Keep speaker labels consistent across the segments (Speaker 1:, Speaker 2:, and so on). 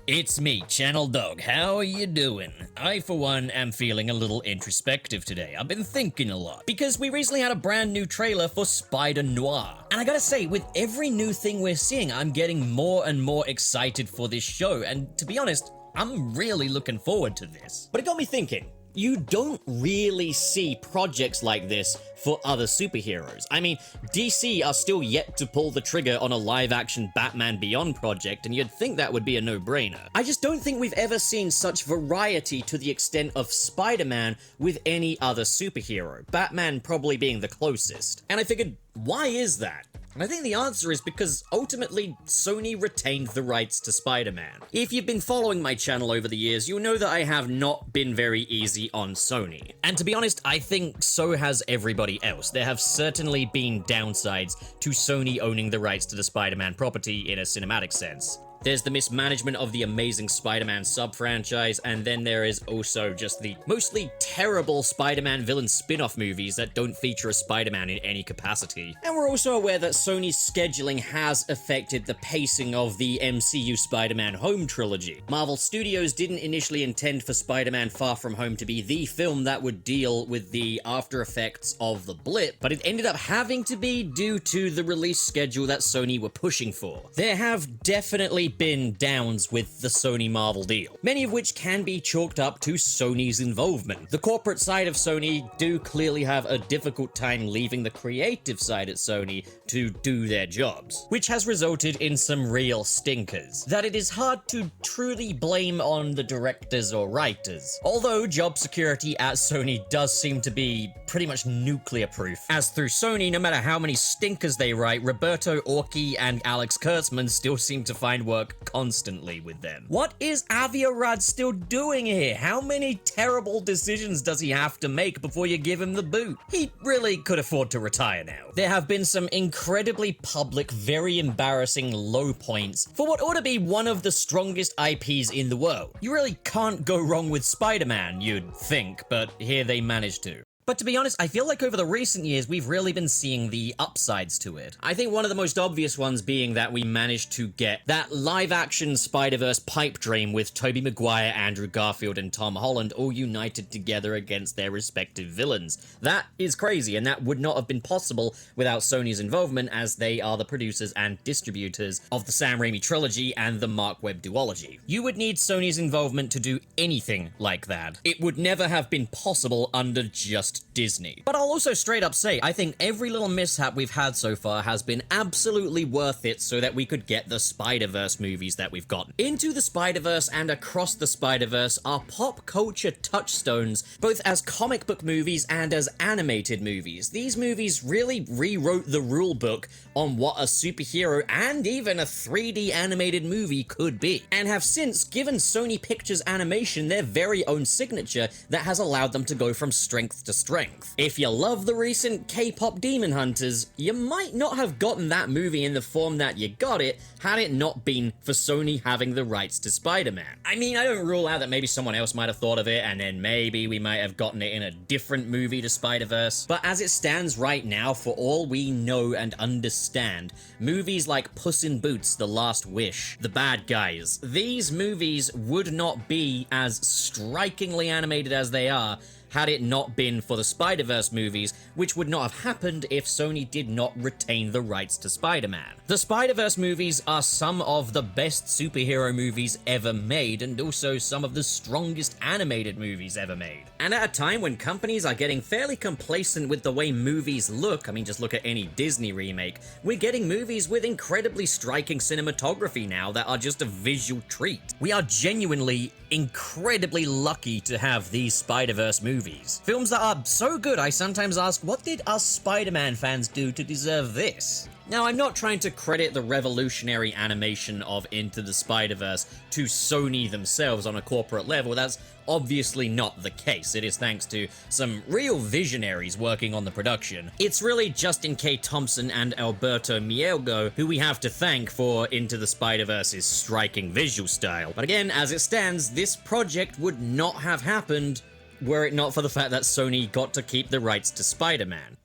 Speaker 1: It's me, Channel Dog. How are you doing? I, for one, am feeling a little introspective today. I've been thinking a lot. Because we recently had a brand new trailer for Spider-Noir. And I gotta say, with every new thing we're seeing, I'm getting more and more excited for this show. And to be honest, I'm really looking forward to this. But it got me thinking. You don't really see projects like this for other superheroes. I mean, DC are still yet to pull the trigger on a live-action Batman Beyond project, and you'd think that would be a no-brainer. I just don't think we've ever seen such variety to the extent of Spider-Man with any other superhero, Batman probably being the closest. And I figured, why is that? And I think the answer is because ultimately Sony retained the rights to Spider-Man. If you've been following my channel over the years, you'll know that I have not been very easy on Sony. And to be honest, I think so has everybody else. There have certainly been downsides to Sony owning the rights to the Spider-Man property in a cinematic sense. There's the mismanagement of the Amazing Spider-Man sub-franchise, and then there is also just the mostly terrible Spider-Man villain spin-off movies that don't feature a Spider-Man in any capacity. And we're also aware that Sony's scheduling has affected the pacing of the MCU Spider-Man Home trilogy. Marvel Studios didn't initially intend for Spider-Man Far From Home to be the film that would deal with the after effects of the blip, but it ended up having to be due to the release schedule that Sony were pushing for. There have definitely been downs with the Sony Marvel deal, many of which can be chalked up to Sony's involvement. The corporate side of Sony do clearly have a difficult time leaving the creative side at Sony to do their jobs, which has resulted in some real stinkers that it is hard to truly blame on the directors or writers. Although job security at Sony does seem to be pretty much nuclear proof, as through Sony, no matter how many stinkers they write, Roberto Orci and Alex Kurtzman still seem to find work constantly with them. What is Avi Arad still doing here? How many terrible decisions does he have to make before you give him the boot? He really could afford to retire now. There have been some incredibly public, very embarrassing low points for what ought to be one of the strongest IPs in the world. You really can't go wrong with Spider-Man, you'd think, but here they managed to. But to be honest, I feel like over the recent years, we've really been seeing the upsides to it. I think one of the most obvious ones being that we managed to get that live-action Spider-Verse pipe dream with Tobey Maguire, Andrew Garfield, and Tom Holland all united together against their respective villains. That is crazy, and that would not have been possible without Sony's involvement, as they are the producers and distributors of the Sam Raimi trilogy and the Mark Webb duology. You would need Sony's involvement to do anything like that. It would never have been possible under just Disney. But I'll also straight up say, I think every little mishap we've had so far has been absolutely worth it so that we could get the Spider-Verse movies that we've gotten. Into the Spider-Verse and Across the Spider-Verse are pop culture touchstones, both as comic book movies and as animated movies. These movies really rewrote the rule book on what a superhero and even a 3D animated movie could be, and have since given Sony Pictures Animation their very own signature that has allowed them to go from strength to strength. If you love the recent K-pop Demon Hunters, you might not have gotten that movie in the form that you got it had it not been for Sony having the rights to Spider-Man. I mean, I don't rule out that maybe someone else might have thought of it, and then maybe we might have gotten it in a different movie to Spider-Verse. But as it stands right now, for all we know and understand, movies like Puss in Boots: The Last Wish, The Bad Guys, these movies would not be as strikingly animated as they are had it not been for the Spider-Verse movies, which would not have happened if Sony did not retain the rights to Spider-Man. The Spider-Verse movies are some of the best superhero movies ever made, and also some of the strongest animated movies ever made. And at a time when companies are getting fairly complacent with the way movies look, I mean, just look at any Disney remake, we're getting movies with incredibly striking cinematography now that are just a visual treat. We are genuinely incredibly lucky to have these Spider-Verse movies. Films that are so good, I sometimes ask, what did us Spider-Man fans do to deserve this? Now, I'm not trying to credit the revolutionary animation of Into the Spider-Verse to Sony themselves on a corporate level. That's obviously not the case. It is thanks to some real visionaries working on the production. It's really Justin K. Thompson and Alberto Mielgo who we have to thank for Into the Spider-Verse's striking visual style. But again, as it stands, this project would not have happened were it not for the fact that Sony got to keep the rights to Spider-Man.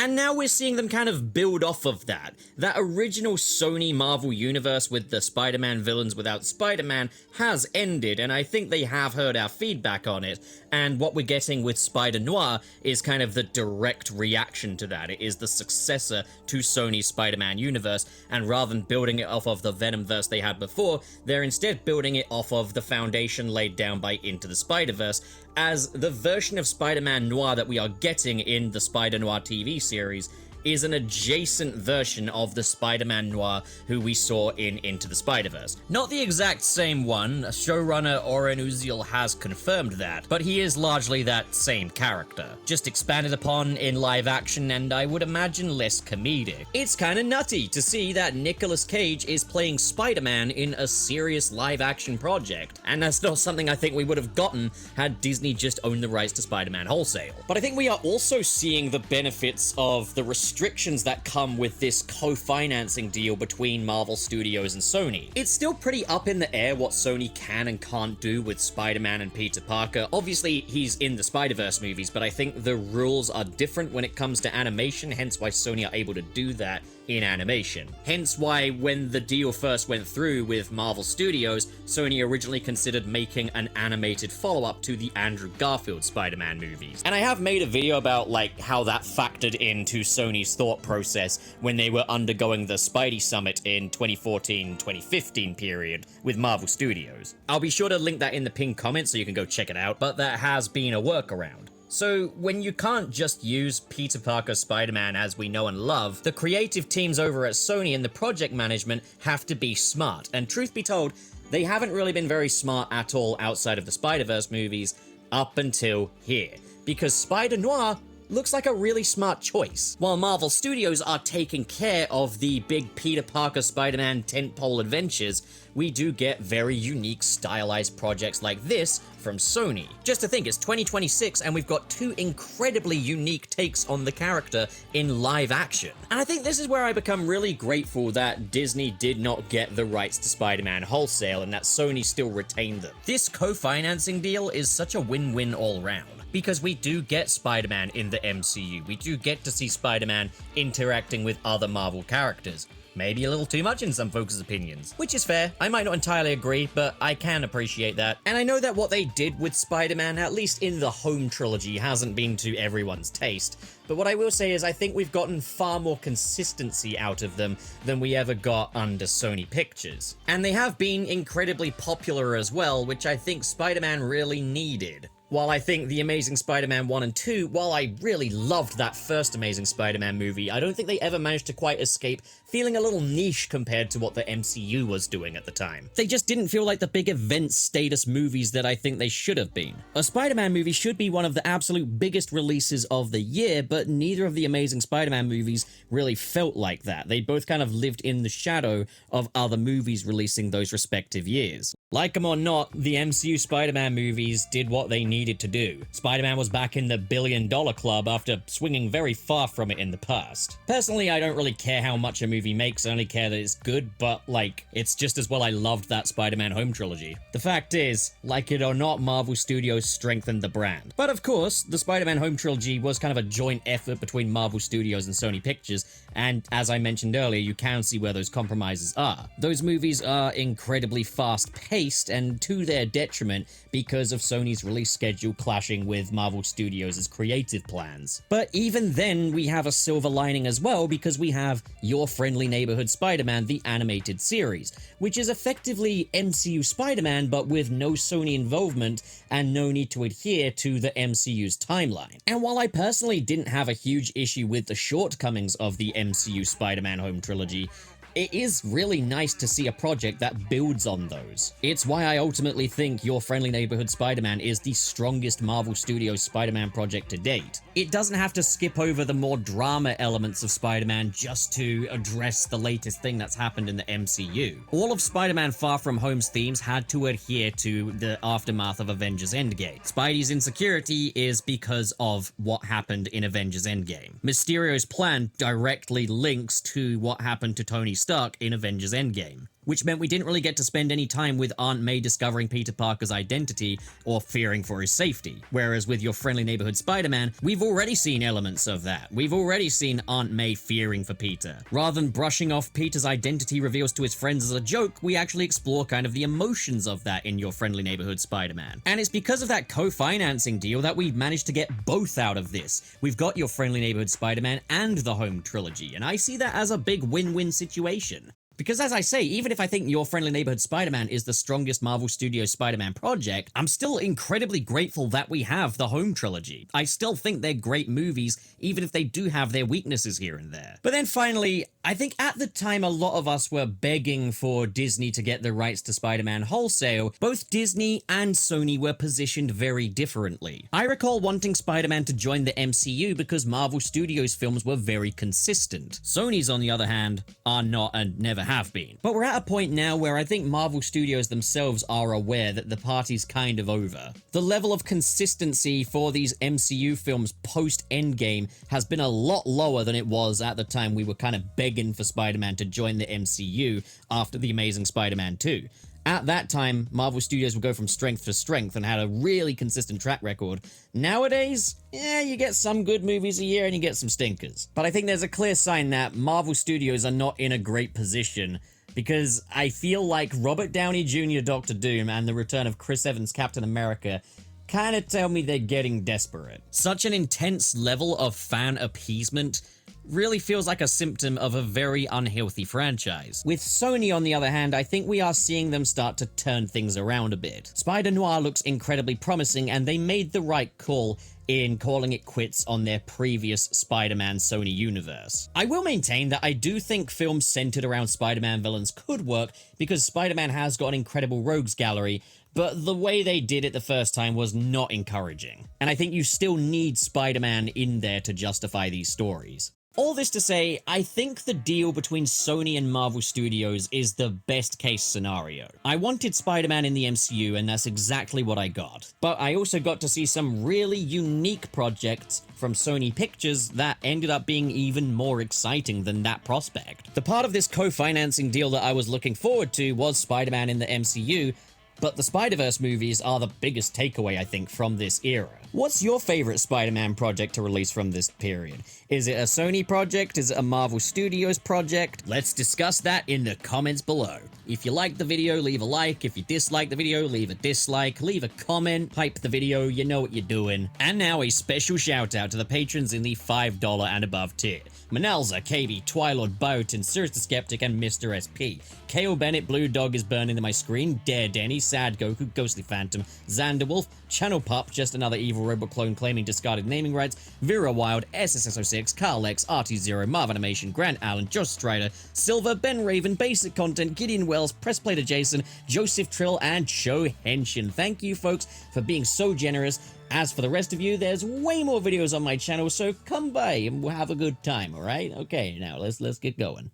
Speaker 1: And now we're seeing them kind of build off of that. That original Sony Marvel universe with the Spider-Man villains without Spider-Man has ended, and I think they have heard our feedback on it, and what we're getting with Spider-Noir is kind of the direct reaction to that. It is the successor to Sony's Spider-Man universe, and rather than building it off of the Venomverse they had before, they're instead building it off of the foundation laid down by Into the Spider-Verse, as the version of Spider-Man Noir that we are getting in the Spider-Noir TV series is an adjacent version of the Spider-Man Noir who we saw in Into the Spider-Verse. Not the exact same one, showrunner Oren Uziel has confirmed that, but he is largely that same character, just expanded upon in live action and I would imagine less comedic. It's kinda nutty to see that Nicolas Cage is playing Spider-Man in a serious live action project, and that's not something I think we would have gotten had Disney just owned the rights to Spider-Man wholesale. But I think we are also seeing the benefits of the restrictions that come with this co-financing deal between Marvel Studios and Sony. It's still pretty up in the air what Sony can and can't do with Spider-Man and Peter Parker. Obviously, he's in the Spider-Verse movies, but I think the rules are different when it comes to animation, hence why Sony are able to do that in animation. Hence why when the deal first went through with Marvel Studios, Sony originally considered making an animated follow-up to the Andrew Garfield Spider-Man movies. And I have made a video about like how that factored into Sony's thought process when they were undergoing the Spidey Summit in 2014-2015 period with Marvel Studios. I'll be sure to link that in the pinned comment so you can go check it out, but that has been a workaround. So, when you can't just use Peter Parker Spider-Man as we know and love, the creative teams over at Sony and the project management have to be smart. And truth be told, they haven't really been very smart at all outside of the Spider-Verse movies up until here. Because Spider-Noir looks like a really smart choice. While Marvel Studios are taking care of the big Peter Parker Spider-Man tentpole adventures, we do get very unique stylized projects like this from Sony. Just to think, it's 2026 and we've got two incredibly unique takes on the character in live action. And I think this is where I become really grateful that Disney did not get the rights to Spider-Man wholesale and that Sony still retained them. This co-financing deal is such a win-win all round, because we do get Spider-Man in the MCU. We do get to see Spider-Man interacting with other Marvel characters. Maybe a little too much in some folks' opinions, which is fair. I might not entirely agree, but I can appreciate that. And I know that what they did with Spider-Man, at least in the home trilogy, hasn't been to everyone's taste. But what I will say is I think we've gotten far more consistency out of them than we ever got under Sony Pictures. And they have been incredibly popular as well, which I think Spider-Man really needed. While I think The Amazing Spider-Man 1 and 2, while I really loved that first Amazing Spider-Man movie, I don't think they ever managed to quite escape feeling a little niche compared to what the MCU was doing at the time. They just didn't feel like the big event status movies that I think they should have been. A Spider-Man movie should be one of the absolute biggest releases of the year, but neither of the Amazing Spider-Man movies really felt like that. They both kind of lived in the shadow of other movies releasing those respective years. Like them or not, the MCU Spider-Man movies did what they needed to do. Spider-Man was back in the billion-dollar club after swinging very far from it in the past. Personally, I don't really care how much a movie makes, I only care that it's good, but like, it's just as well I loved that Spider-Man home trilogy. The fact is, like it or not, Marvel Studios strengthened the brand. But of course, the Spider-Man home trilogy was kind of a joint effort between Marvel Studios and Sony Pictures, and as I mentioned earlier, you can see where those compromises are. Those movies are incredibly fast-paced and to their detriment because of Sony's release schedule clashing with Marvel Studios' creative plans. But even then, we have a silver lining as well because we have Your Friendly Neighborhood Spider-Man, the animated series, which is effectively MCU Spider-Man but with no Sony involvement and no need to adhere to the MCU's timeline. And while I personally didn't have a huge issue with the shortcomings of the MCU Spider-Man home trilogy, it is really nice to see a project that builds on those. It's why I ultimately think Your Friendly Neighborhood Spider-Man is the strongest Marvel Studios Spider-Man project to date. It doesn't have to skip over the more drama elements of Spider-Man just to address the latest thing that's happened in the MCU. All of Spider-Man Far From Home's themes had to adhere to the aftermath of Avengers Endgame. Spidey's insecurity is because of what happened in Avengers Endgame. Mysterio's plan directly links to what happened to Tony Stark in Avengers Endgame. which meant we didn't really get to spend any time with Aunt May discovering Peter Parker's identity or fearing for his safety. Whereas with your friendly neighborhood Spider-Man, we've already seen elements of that. We've already seen Aunt May fearing for Peter. Rather than brushing off Peter's identity reveals to his friends as a joke, we actually explore kind of the emotions of that in your friendly neighborhood Spider-Man. And it's because of that co-financing deal that we've managed to get both out of this. We've got your friendly neighborhood Spider-Man and the home trilogy, and I see that as a big win-win situation. Because as I say, even if I think Your Friendly Neighborhood Spider-Man is the strongest Marvel Studios Spider-Man project, I'm still incredibly grateful that we have the home trilogy. I still think they're great movies, even if they do have their weaknesses here and there. But then finally, I think at the time a lot of us were begging for Disney to get the rights to Spider-Man wholesale. Both Disney and Sony were positioned very differently. I recall wanting Spider-Man to join the MCU because Marvel Studios films were very consistent. Sony's, on the other hand, are not and never have been. But we're at a point now where I think Marvel Studios themselves are aware that the party's kind of over. The level of consistency for these MCU films post-Endgame has been a lot lower than it was at the time we were kind of begging for Spider-Man to join the MCU after The Amazing Spider-Man 2. At that time, Marvel Studios would go from strength to strength and had a really consistent track record. Nowadays, you get some good movies a year and you get some stinkers. But I think there's a clear sign that Marvel Studios are not in a great position, because I feel like Robert Downey Jr. Doctor Doom and the return of Chris Evans Captain America kind of tell me they're getting desperate. Such an intense level of fan appeasement really feels like a symptom of a very unhealthy franchise. With Sony, on the other hand, I think we are seeing them start to turn things around a bit. Spider-Noir looks incredibly promising, and they made the right call in calling it quits on their previous Spider-Man Sony universe. I will maintain that I do think films centered around Spider-Man villains could work, because Spider-Man has got an incredible rogues gallery, but the way they did it the first time was not encouraging. And I think you still need Spider-Man in there to justify these stories. All this to say, I think the deal between Sony and Marvel Studios is the best case scenario. I wanted Spider-Man in the MCU, and that's exactly what I got. But I also got to see some really unique projects from Sony Pictures that ended up being even more exciting than that prospect. The part of this co-financing deal that I was looking forward to was Spider-Man in the MCU, but the Spider-Verse movies are the biggest takeaway, I think, from this era. What's your favorite Spider-Man project to release from this period? Is it a Sony project? Is it a Marvel Studios project? Let's discuss that in the comments below. If you liked the video, leave a like. If you disliked the video, leave a dislike. Leave a comment, hype the video, you know what you're doing. And now a special shout out to the patrons in the $5 and above tier. Manalza, KB, Twilord, Biotin, Sirius the Skeptic, and Mr. SP. KO Bennett, Blue Dog is burning in my screen, Dare Denny, Sad Goku, Ghostly Phantom, Xanderwolf, Channel Pup, just another evil robot clone claiming discarded naming rights, Vera Wild, SSS06, Carl X, RT0, Marv Animation, Grant Allen, Josh Strider, Silver, Ben Raven, Basic Content, Gideon Wells, Pressplater Jason, Joseph Trill, and Cho Henshin. Thank you folks for being so generous. As for the rest of you, there's way more videos on my channel, so come by and we'll have a good time, alright? Okay, now let's get going.